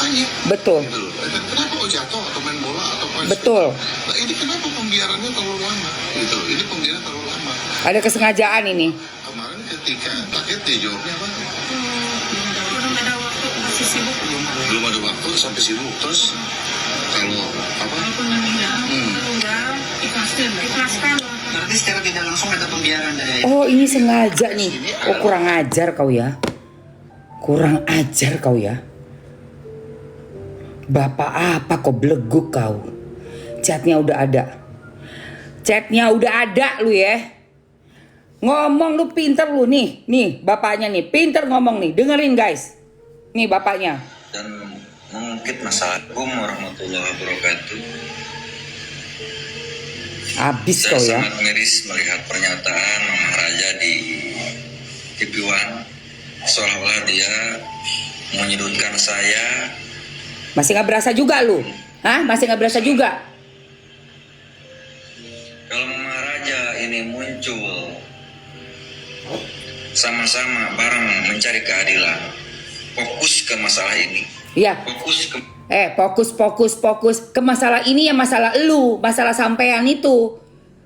saya. Betul. Gitu loh. Kenapa kok jatuh atau main bola atau main Betul. sepeda? Nah ini kenapa pembiarannya terlalu lama? Gitu loh. Ini pembiaran terlalu lama. Ada kesengajaan ini. Kemarin ketika paket dia jawabnya apa? Belum ada waktu, masih sibuk. Belum ada waktu sampai sibuk. Terus kalau apa? Walaupun meninggal, ikhlaskan. Berarti secara tidak langsung ada pembiaran dari Oh, ini sengaja nih. Oh, kurang ajar kau ya. Kurang ajar kau ya. Bapak apa kau beleguk kau? Chatnya udah ada. Chatnya udah ada lu ya. Ngomong lu pinter lu nih. Nih bapaknya nih pinter ngomong nih. Dengerin guys. Nih bapaknya. dan mengungkit masalah hukum warahmatullahi wabarakatuh. Abis Saya kau ya. sangat miris melihat pernyataan Mama Raja di TV One, seolah-olah dia menyudutkan saya. Masih gak berasa juga lu? Hah? Masih gak berasa juga? Kalau Mama Raja ini muncul sama-sama bareng mencari keadilan, fokus ke masalah ini, Iya. fokus ke Fokus ke masalah ini ya, masalah elu, masalah sampean itu.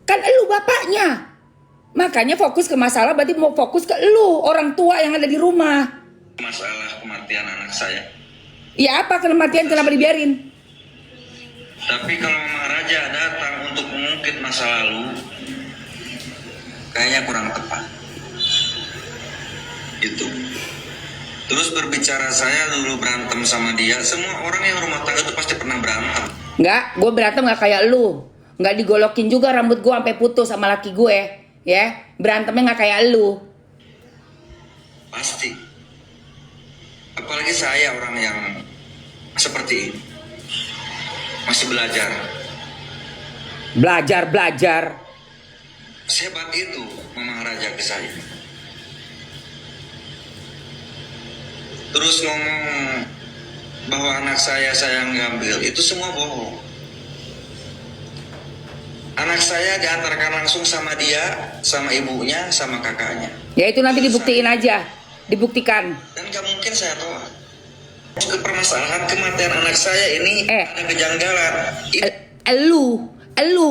Kan elu bapaknya. Makanya fokus ke masalah berarti mau fokus ke elu, orang tua yang ada di rumah. masalah kematian anak saya. Ya apa kematian kenapa dibiarin? Tapi kalau Mama Raja datang untuk mengungkit masa lalu, kayaknya kurang tepat. Itu. Terus berbicara saya dulu berantem sama dia. Semua orang yang rumah tangga itu pasti pernah berantem. Enggak, gue berantem gak kayak lu. Enggak digolokin juga rambut gue sampai putus sama laki gue. Ya, berantemnya gak kayak lu. Pasti. Apalagi saya orang yang seperti ini. Masih belajar. Belajar. Sehebat itu Mama Raja ke saya. Terus ngomong bahwa anak saya ngambil, itu semua bohong. Anak saya diantarkan langsung sama dia, sama ibunya, sama kakaknya. Ya itu nanti dibuktiin aja. Dibuktikan. Dan gak mungkin saya tolak. Ke permasalahan kematian anak saya ini ada kejanggalan. Elu.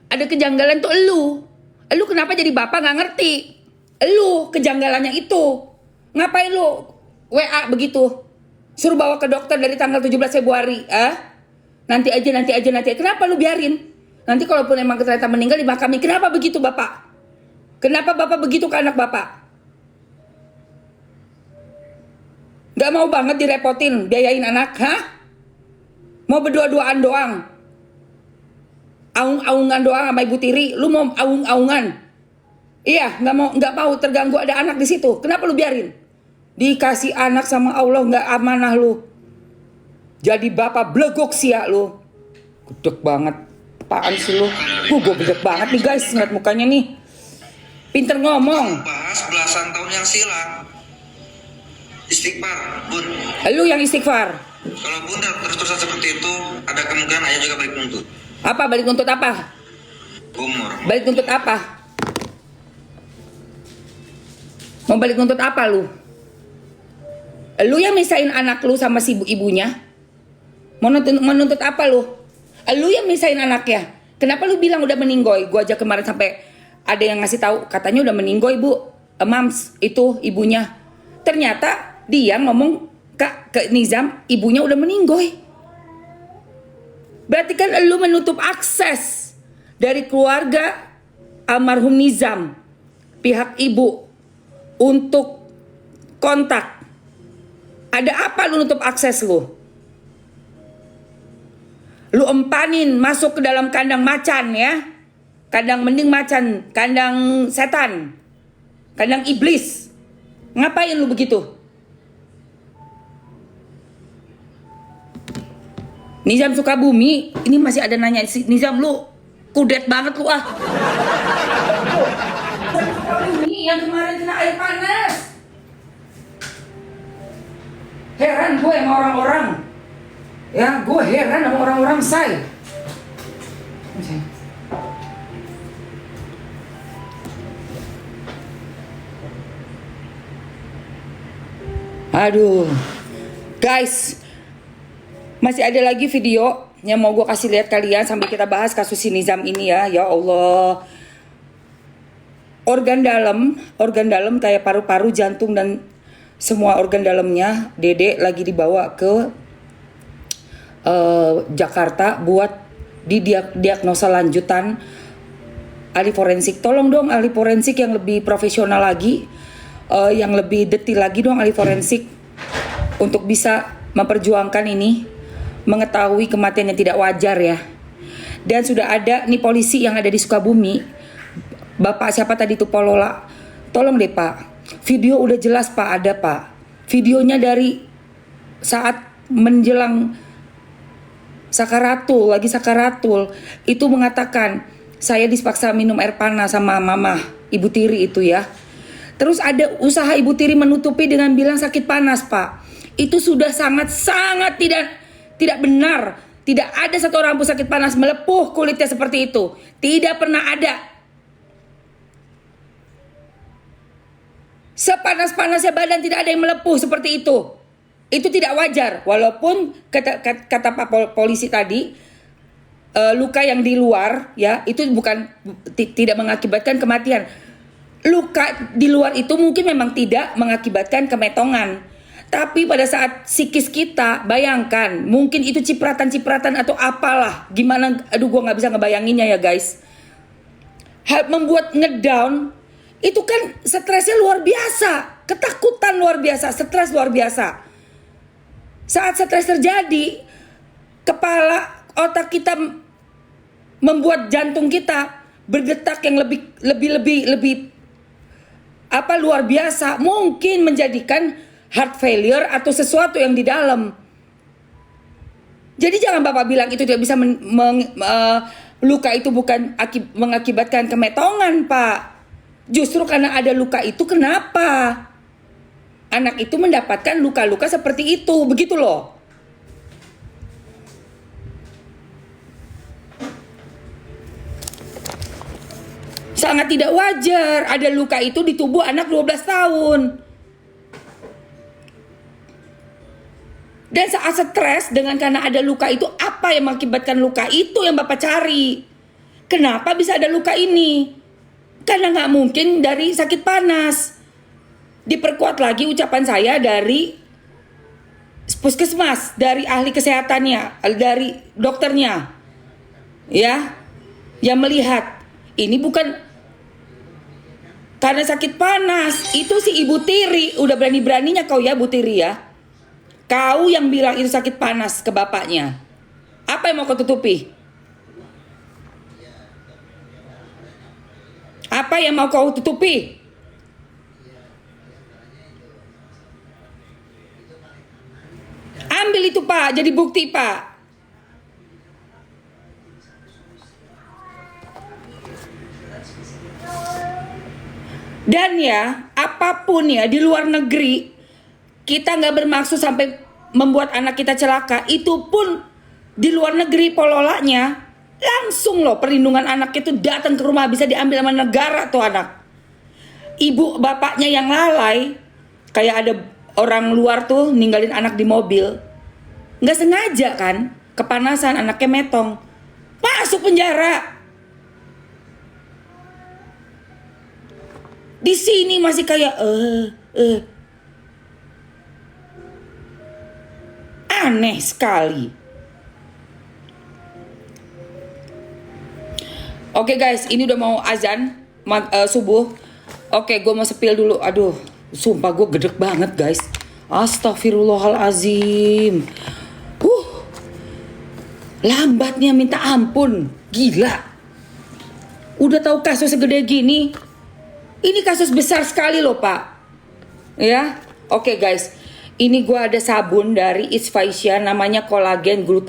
Ada kejanggalan tuh elu. Elu kenapa jadi bapak gak ngerti? Elu kejanggalannya itu. Ngapain lu WA begitu? Suruh bawa ke dokter dari tanggal 17 Februari. Nanti aja. Kenapa lu biarin? Nanti kalaupun emang ternyata meninggal dimakami. Kenapa begitu bapak? Kenapa bapak begitu ke anak bapak? Gak mau banget direpotin, biayain anak, Mau berdua-duaan doang. Aung-aungan doang sama Ibu Tiri. Lu mau aung-aungan? Iya, nggak mau terganggu ada anak di situ. Kenapa lu biarin? Dikasih anak sama Allah nggak amanah lu. Jadi bapak blegok sih ya lu. Gudeg banget. Apaan sih lu? Gue bedek banget nih guys ngeliat mukanya nih. Pinter ngomong. Bahas belasan tahun yang silam. Istighfar, Bun. Lu yang istighfar. Kalau Bunda terus-terusan seperti itu, ada kemungkinan ayah juga balik nuntut. Apa balik nuntut apa? Umur. Balik nuntut apa? Mau balik nuntut apa lu? Lu yang misahin anak lu sama si ibunya? Mau nuntut apa lu? Lu yang misahin anaknya. Kenapa lu bilang udah meninggoy? Gua aja kemarin sampai ada yang ngasih tahu katanya udah meninggoy, Bu. Mams itu ibunya. Ternyata dia ngomong ke Nizam, ibunya udah meninggoy. Berarti kan lu menutup akses dari keluarga almarhum Nizam, pihak ibu, untuk kontak. Ada apa lu nutup akses lu? Lu empanin masuk ke dalam kandang macan ya. Kandang mending macan, kandang setan, kandang iblis. Ngapain lu begitu? Nizam Sukabumi, ini masih ada nanya si Nizam, lu kudet banget lu Ini yang kemarin kena air panas. Heran gue sama orang-orang. Ya, gue heran sama orang-orang say. Aduh. Guys, Masih ada lagi video yang mau gue kasih lihat kalian sambil kita bahas kasus si Nizam ini ya. Ya Allah. Organ dalam kayak paru-paru, jantung dan semua organ dalamnya Dede lagi dibawa ke Jakarta buat didiagnosa lanjutan ahli forensik. Tolong dong ahli forensik yang lebih profesional lagi, yang lebih detail lagi dong ahli forensik untuk bisa memperjuangkan ini, mengetahui kematian yang tidak wajar ya. Dan sudah ada nih polisi yang ada di Sukabumi. Bapak siapa tadi tuh Polola, tolong deh Pak, video udah jelas Pak, ada Pak videonya dari saat menjelang sakaratul, lagi sakaratul itu mengatakan saya dipaksa minum air panas sama mama Ibu Tiri itu ya. Terus ada usaha Ibu Tiri menutupi dengan bilang sakit panas Pak. Itu sudah sangat tidak benar. Tidak ada satu orang pun sakit panas melepuh kulitnya seperti itu, tidak pernah ada. Sepanas-panasnya badan tidak ada yang melepuh seperti itu. Itu tidak wajar. Walaupun kata Pak polisi tadi, luka yang di luar ya itu bukan tidak mengakibatkan kematian. Luka di luar itu mungkin memang tidak mengakibatkan kemetongan. Tapi pada saat psikis kita, bayangkan mungkin itu cipratan-cipratan atau apalah. Gimana, aduh gue gak bisa ngebayanginnya ya guys. Hal membuat ngedown itu kan stresnya luar biasa, ketakutan luar biasa, stres luar biasa. Saat stres terjadi, kepala otak kita membuat jantung kita berdetak yang lebih luar biasa, mungkin menjadikan heart failure atau sesuatu yang di dalam. Jadi jangan Bapak bilang itu tidak bisa luka itu bukan mengakibatkan kemetongan Pak. Justru karena ada luka itu kenapa anak itu mendapatkan luka-luka seperti itu, begitu loh. Sangat tidak wajar ada luka itu di tubuh anak 12 tahun. Dan saat stres dengan karena ada luka itu, apa yang mengakibatkan luka itu yang Bapak cari? Kenapa bisa ada luka ini? Karena nggak mungkin dari sakit panas. Diperkuat lagi ucapan saya dari puskesmas, dari ahli kesehatannya, dari dokternya, ya, yang melihat ini bukan karena sakit panas. Itu si Ibu Tiri udah berani-beraninya kau ya Bu Tiri ya, kau yang bilang itu sakit panas ke bapaknya. Apa yang mau kau tutupi? Apa yang mau kau tutupi? Ambil itu Pak, jadi bukti Pak. Dan ya, apapun ya di luar negeri, kita nggak bermaksud sampai membuat anak kita celaka. Itu pun di luar negeri pololanya langsung loh perlindungan anak itu datang ke rumah, bisa diambil sama negara tuh anak. Ibu bapaknya yang lalai, kayak ada orang luar tuh ninggalin anak di mobil, nggak sengaja kan, kepanasan anaknya metong, masuk penjara. Di sini masih kayak aneh sekali. Oke guys, ini udah mau azan subuh. Oke, gue mau spill dulu. Aduh, sumpah gue gedek banget guys. Astagfirullahalazim. Lambatnya minta ampun. Gila. Udah tahu kasus segede gini. Ini kasus besar sekali loh Pak. Ya. Oke guys. Ini gue ada sabun dari Isfaisya, namanya kolagen glutathione.